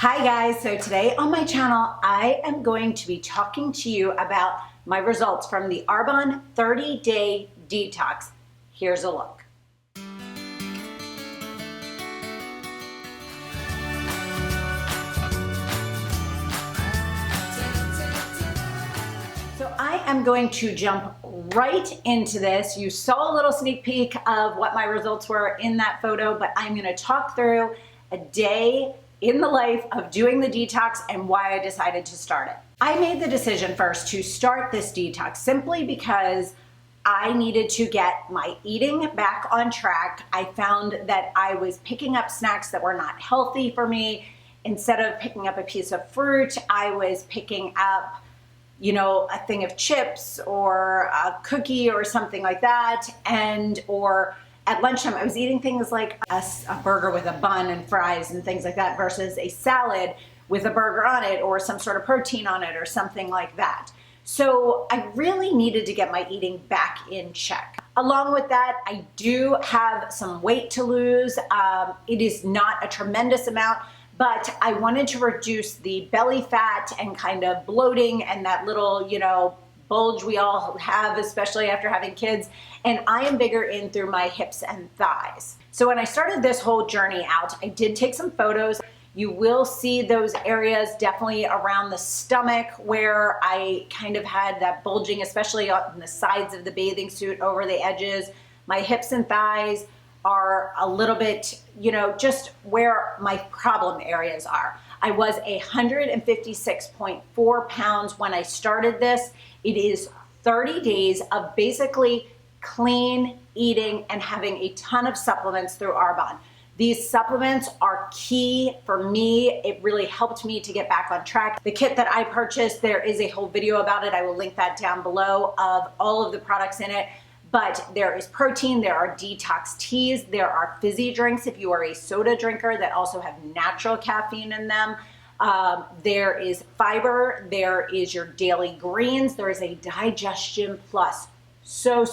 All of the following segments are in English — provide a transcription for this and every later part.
Hi guys, so today on my channel, I am going to be talking to you about my results from the Arbonne 30-day detox. Here's a look. So I am going to jump right into this. You saw a little sneak peek of what my results were in that photo, but I'm gonna talk through a day in the life of doing the detox and why I decided to start it. I made the decision first to start this detox simply because I needed to get my eating back on track. I found that I was picking up snacks that were not healthy for me. Instead of picking up a piece of fruit, I was picking up, a thing of chips or a cookie or something like that, or at lunchtime, I was eating things like a burger with a bun and fries and things like that versus a salad with a burger on it or some sort of protein on it or something like that. So I really needed to get my eating back in check. Along with that, I do have some weight to lose. It is not a tremendous amount, but I wanted to reduce the belly fat and kind of bloating and that little, bulge we all have, especially after having kids. And I am bigger in through my hips and thighs. So when I started this whole journey out, I did take some photos. You will see those areas definitely around the stomach where I kind of had that bulging, especially on the sides of the bathing suit over the edges. My hips and thighs are a little bit, just where my problem areas are. I was 156.4 pounds when I started this. It is 30 days of basically clean eating and having a ton of supplements through Arbonne. These supplements are key for me. It really helped me to get back on track. The kit that I purchased, there is a whole video about it. I will link that down below of all of the products in it. But there is protein, there are detox teas, there are fizzy drinks if you are a soda drinker that also have natural caffeine in them. There is fiber, there is your daily greens, there is a digestion plus. So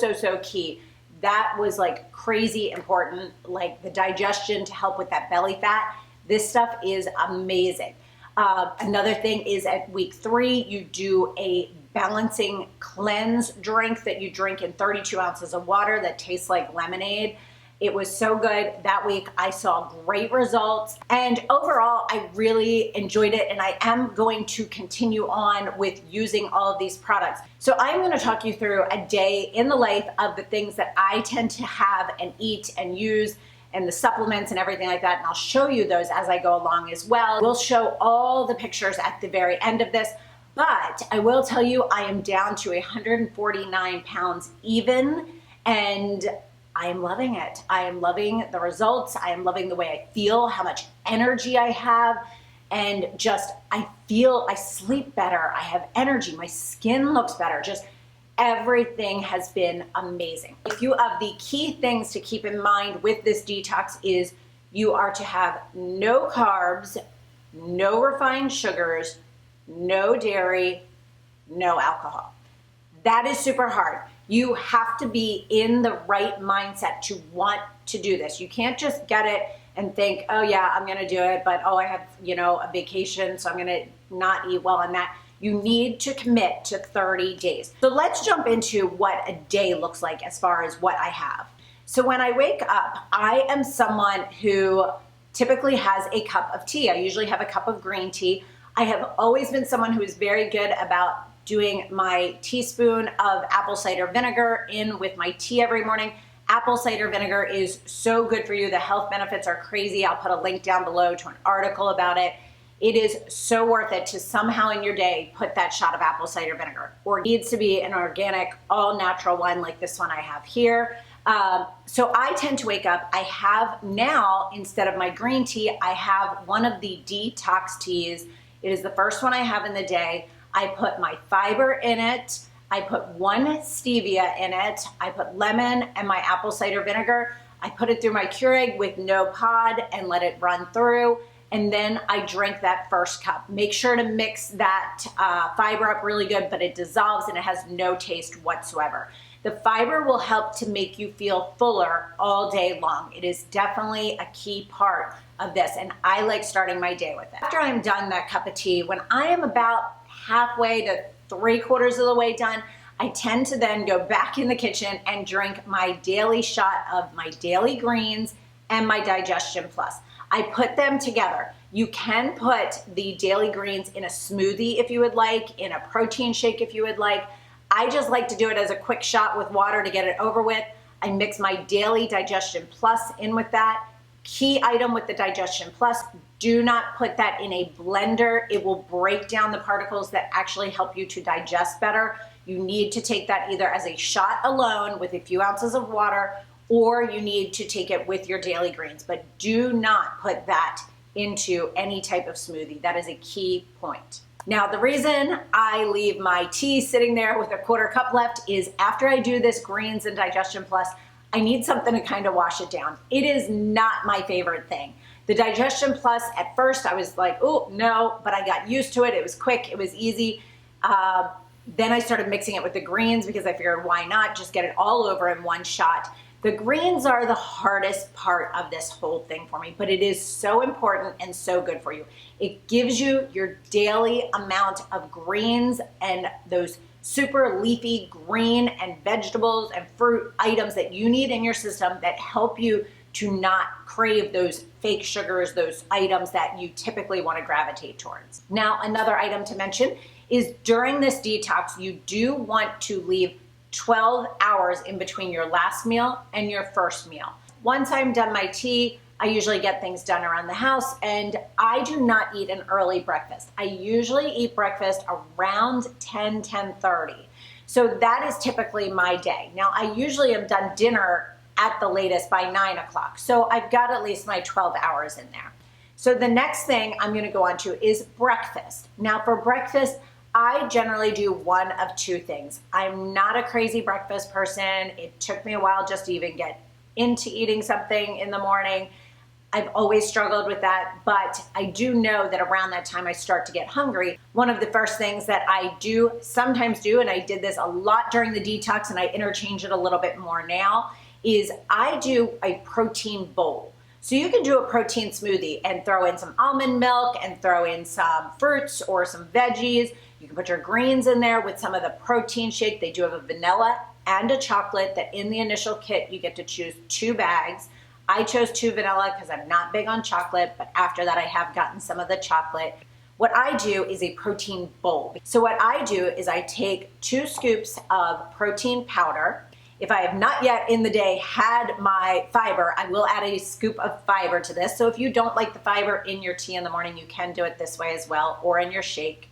key. That was like crazy important, like the digestion to help with that belly fat. This stuff is amazing. Another thing is at week 3, you do a balancing cleanse drink that you drink in 32 ounces of water that tastes like lemonade. It was so good. That week I saw great results, and overall I really enjoyed it, and I am going to continue on with using all of these products. So I'm going to talk you through a day in the life of the things that I tend to have and eat and use, and the supplements and everything like that, and I'll show you those as I go along as well. We'll show all the pictures at the very end of this, but I will tell you I am down to 149 pounds even, and I am loving it. I am loving the results. I am loving the way I feel, how much energy I have, and just I sleep better. I have energy. My skin looks better. Just everything has been amazing. A few of the key things to keep in mind with this detox is you are to have no carbs, no refined sugars, no dairy, no alcohol. That is super hard. You have to be in the right mindset to want to do this. You can't just get it and think, oh yeah, I'm gonna do it, but oh, I have, a vacation, so I'm gonna not eat well on that. You need to commit to 30 days. So let's jump into what a day looks like as far as what I have. So when I wake up, I am someone who typically has a cup of tea. I usually have a cup of green tea. I have always been someone who is very good about doing my teaspoon of apple cider vinegar in with my tea every morning. Apple cider vinegar is so good for you. The health benefits are crazy. I'll put a link down below to an article about it. It is so worth it to somehow in your day put that shot of apple cider vinegar. Or it needs to be an organic, all natural one like this one I have here. So I tend to wake up, I have now, instead of my green tea, I have one of the detox teas. It is the first one I have in the day. I put my fiber in it. I put 1 stevia in it. I put lemon and my apple cider vinegar. I put it through my Keurig with no pod and let it run through. And then I drink that first cup. Make sure to mix that fiber up really good, but it dissolves and it has no taste whatsoever. The fiber will help to make you feel fuller all day long. It is definitely a key part of this, and I like starting my day with it. After I'm done that cup of tea, when I am about halfway to 3/4 of the way done, I tend to then go back in the kitchen and drink my daily shot of my daily greens and my Digestion Plus. I put them together. You can put the daily greens in a smoothie if you would like, in a protein shake if you would like. I just like to do it as a quick shot with water to get it over with. I mix my daily Digestion Plus in with that. Key item with the Digestion Plus, do not put that in a blender. It will break down the particles that actually help you to digest better. You need to take that either as a shot alone with a few ounces of water, or you need to take it with your daily greens, but do not put that into any type of smoothie. That is a key point. Now, the reason I leave my tea sitting there with a 1/4 cup left is after I do this greens and Digestion Plus, I need something to kind of wash it down. It is not my favorite thing. The Digestion Plus, at first I was like, oh no, but I got used to it. It was quick, it was easy. Then I started mixing it with the greens because I figured why not just get it all over in one shot. The greens are the hardest part of this whole thing for me, but it is so important and so good for you. It gives you your daily amount of greens and those super leafy green and vegetables and fruit items that you need in your system that help you to not crave those fake sugars, those items that you typically want to gravitate towards. Now, another item to mention is during this detox, you do want to leave 12 hours in between your last meal and your first meal. Once I'm done my tea, I usually get things done around the house, and I do not eat an early breakfast. I usually eat breakfast around 10:30. So that is typically my day. Now, I usually am done dinner at the latest by 9 o'clock. So I've got at least my 12 hours in there. So the next thing I'm gonna go on to is breakfast. Now for breakfast, I generally do one of two things. I'm not a crazy breakfast person. It took me a while just to even get into eating something in the morning. I've always struggled with that, but I do know that around that time I start to get hungry. One of the first things that I do sometimes do, and I did this a lot during the detox and I interchange it a little bit more now, is I do a protein bowl. So you can do a protein smoothie and throw in some almond milk and throw in some fruits or some veggies. You can put your greens in there with some of the protein shake. They do have a vanilla and a chocolate that in the initial kit, you get to choose 2 bags. I chose 2 vanilla because I'm not big on chocolate, but after that I have gotten some of the chocolate. What I do is a protein bowl. So what I do is I take 2 scoops of protein powder. If I have not yet in the day had my fiber, I will add a scoop of fiber to this. So if you don't like the fiber in your tea in the morning, you can do it this way as well, or in your shake.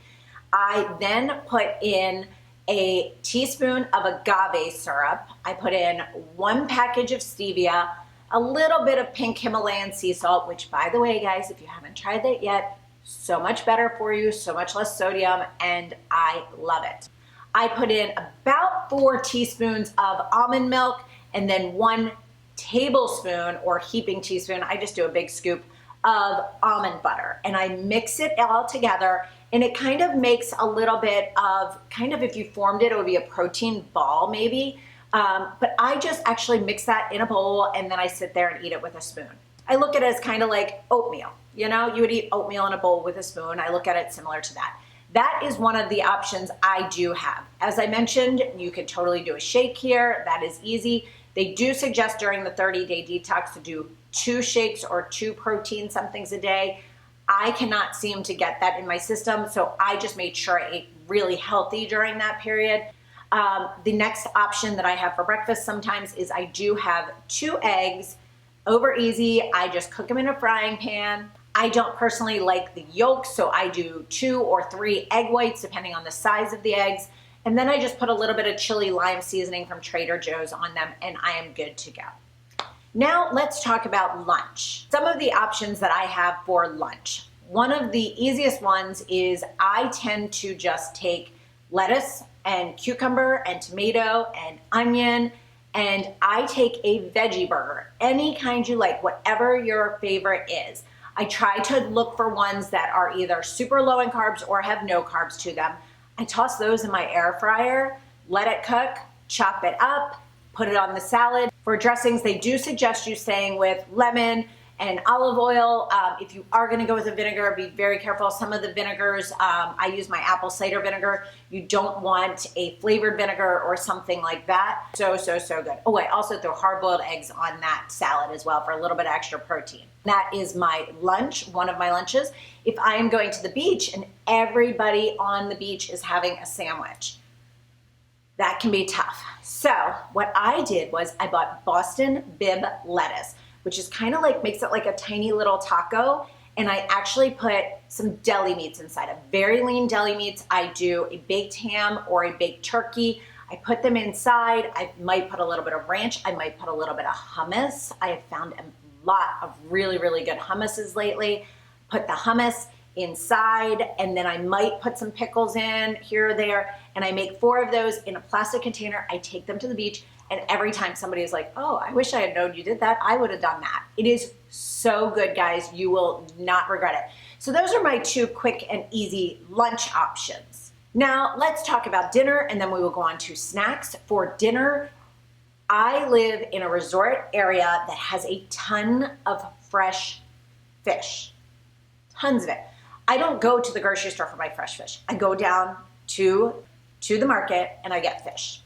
I then put in a teaspoon of agave syrup. I put in 1 package of stevia, a little bit of pink Himalayan sea salt, which by the way, guys, if you haven't tried that yet, so much better for you, so much less sodium, and I love it. I put in about 4 teaspoons of almond milk and then 1 tablespoon or heaping teaspoon, I just do a big scoop of almond butter. And I mix it all together and it kind of makes a little bit of, kind of if you formed it, it would be a protein ball maybe. But I just actually mix that in a bowl and then I sit there and eat it with a spoon. I look at it as kind of like oatmeal. You know, you would eat oatmeal in a bowl with a spoon. I look at it similar to that. That is one of the options I do have. As I mentioned, you could totally do a shake here. That is easy. They do suggest during the 30-day detox to do 2 shakes or 2 protein somethings a day. I cannot seem to get that in my system, so I just made sure I ate really healthy during that period. The next option that I have for breakfast sometimes is I do have 2 eggs, over easy. I just cook them in a frying pan. I don't personally like the yolks, so I do 2 or 3 egg whites depending on the size of the eggs. And then I just put a little bit of chili lime seasoning from Trader Joe's on them and I am good to go. Now let's talk about lunch. Some of the options that I have for lunch. One of the easiest ones is I tend to just take lettuce and cucumber and tomato and onion, and I take a veggie burger, any kind you like, whatever your favorite is. I try to look for ones that are either super low in carbs or have no carbs to them. I toss those in my air fryer, let it cook, chop it up, put it on the salad. For dressings, they do suggest you staying with lemon and olive oil. If you are gonna go with a vinegar, be very careful. Some of the vinegars, I use my apple cider vinegar. You don't want a flavored vinegar or something like that. So good. Oh, I also throw hard-boiled eggs on that salad as well for a little bit of extra protein. That is my lunch, one of my lunches. If I am going to the beach and everybody on the beach is having a sandwich, that can be tough. So what I did was I bought Boston Bib lettuce, which is kind of like, makes it like a tiny little taco. And I actually put some deli meats inside of very lean deli meats. I do a baked ham or a baked turkey. I put them inside. I might put a little bit of ranch. I might put a little bit of hummus. I have found a lot of really, really good hummuses lately. Put the hummus inside, and then I might put some pickles in here or there, and I make 4 of those in a plastic container. I take them to the beach, and every time somebody is like, oh, I wish I had known you did that, I would have done that. It is so good, guys. You will not regret it. So those are my 2 quick and easy lunch options. Now let's talk about dinner, and then we will go on to snacks. For dinner, I live in a resort area that has a ton of fresh fish, tons of it. I don't go to the grocery store for my fresh fish. I go down to the market and I get fish.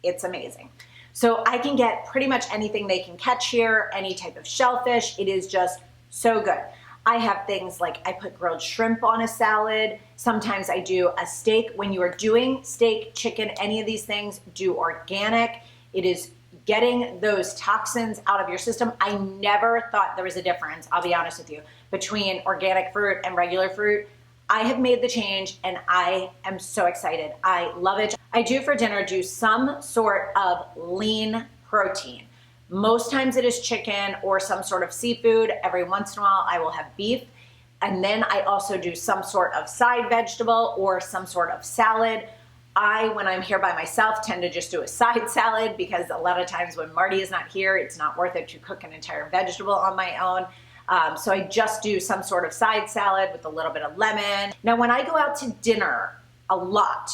It's amazing. So I can get pretty much anything they can catch here, any type of shellfish. It is just so good. I have things like I put grilled shrimp on a salad. Sometimes I do a steak. When you are doing steak, chicken, any of these things, do organic. It is getting those toxins out of your system. I never thought there was a difference, I'll be honest with you, between organic fruit and regular fruit. I have made the change and I am so excited. I love it. I do for dinner do some sort of lean protein. Most times it is chicken or some sort of seafood. Every once in a while I will have beef. And then I also do some sort of side vegetable or some sort of salad. When I'm here by myself, tend to just do a side salad because a lot of times when Marty is not here, it's not worth it to cook an entire vegetable on my own. So I just do some sort of side salad with a little bit of lemon. Now, when I go out to dinner, a lot,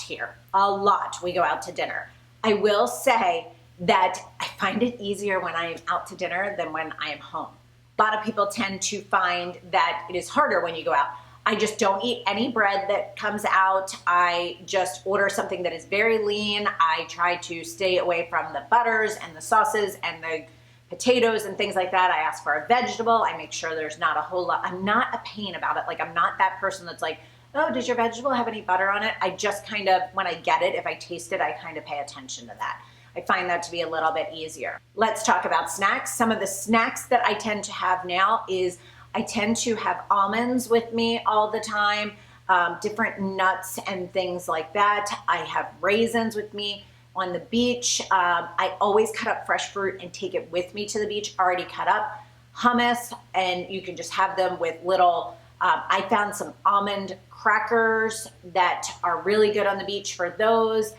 we go out to dinner. I will say that I find it easier when I am out to dinner than when I am home. A lot of people tend to find that it is harder when you go out. I just don't eat any bread that comes out. I just order something that is very lean. I try to stay away from the butters and the sauces and the potatoes and things like that. I ask for a vegetable. I make sure there's not a whole lot. I'm not a pain about it. Like, I'm not that person that's like, oh, does your vegetable have any butter on it? I just kind of, when I get it, if I taste it, I kind of pay attention to that. I find that to be a little bit easier. Let's talk about snacks. Some of the snacks that I tend to have now is I tend to have almonds with me all the time, different nuts and things like that. I have raisins with me on the beach. I always cut up fresh fruit and take it with me to the beach, already cut up. Hummus, and you can just have them with little, I found some almond crackers that are really good on the beach for those.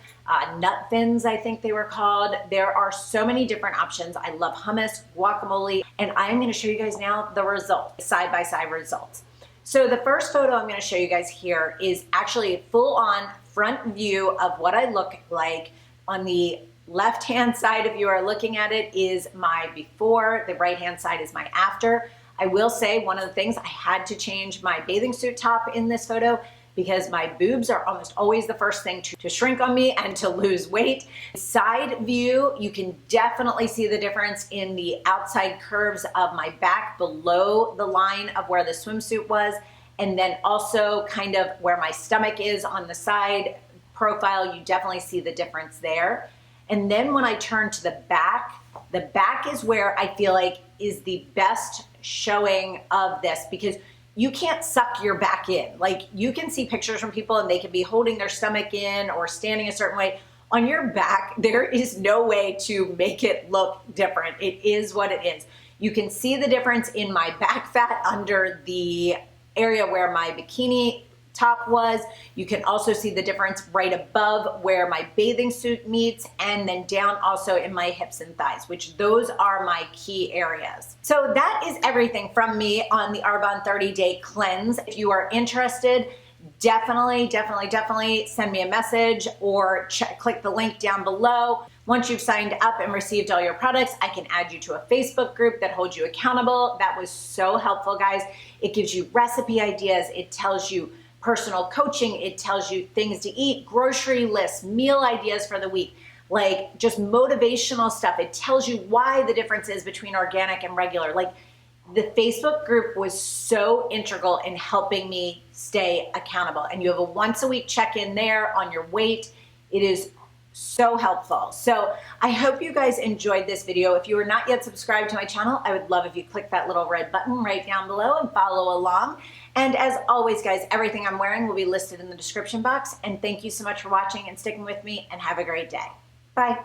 Nut fins, I think they were called. There are so many different options. I love hummus, guacamole, and I'm gonna show you guys now the results, side-by-side results. So the first photo I'm gonna show you guys here is actually a full-on front view of what I look like. On the left-hand side, if you are looking at it, is my before. The right-hand side is my after. I will say one of the things, I had to change my bathing suit top in this photo because my boobs are almost always the first thing to shrink on me and to lose weight. Side view, you can definitely see the difference in the outside curves of my back below the line of where the swimsuit was, and then also kind of where my stomach is on the side profile. You definitely see the difference there. And then when I turn to the back is where I feel like is the best showing of this, because you can't suck your back in. Like, you can see pictures from people and they can be holding their stomach in or standing a certain way. On your back, there is no way to make it look different. It is what it is. You can see the difference in my back fat under the area where my bikini top was. You can also see the difference right above where my bathing suit meets, and then down also in my hips and thighs, which those are my key areas. So that is everything from me on the Arbonne 30-day cleanse. If you are interested, definitely send me a message or click the link down below. Once you've signed up and received all your products, I can add you to a Facebook group that holds you accountable. That was so helpful, guys. It gives you recipe ideas. It tells you personal coaching. It tells you things to eat, grocery lists, meal ideas for the week, like just motivational stuff. It tells you why the difference is between organic and regular. Like, the Facebook group was so integral in helping me stay accountable. And you have a once a week check-in there on your weight. It is so helpful. So I hope you guys enjoyed this video. If you are not yet subscribed to my channel, I would love if you click that little red button right down below and follow along. And as always, guys, everything I'm wearing will be listed in the description box. And thank you so much for watching and sticking with me, and have a great day. Bye.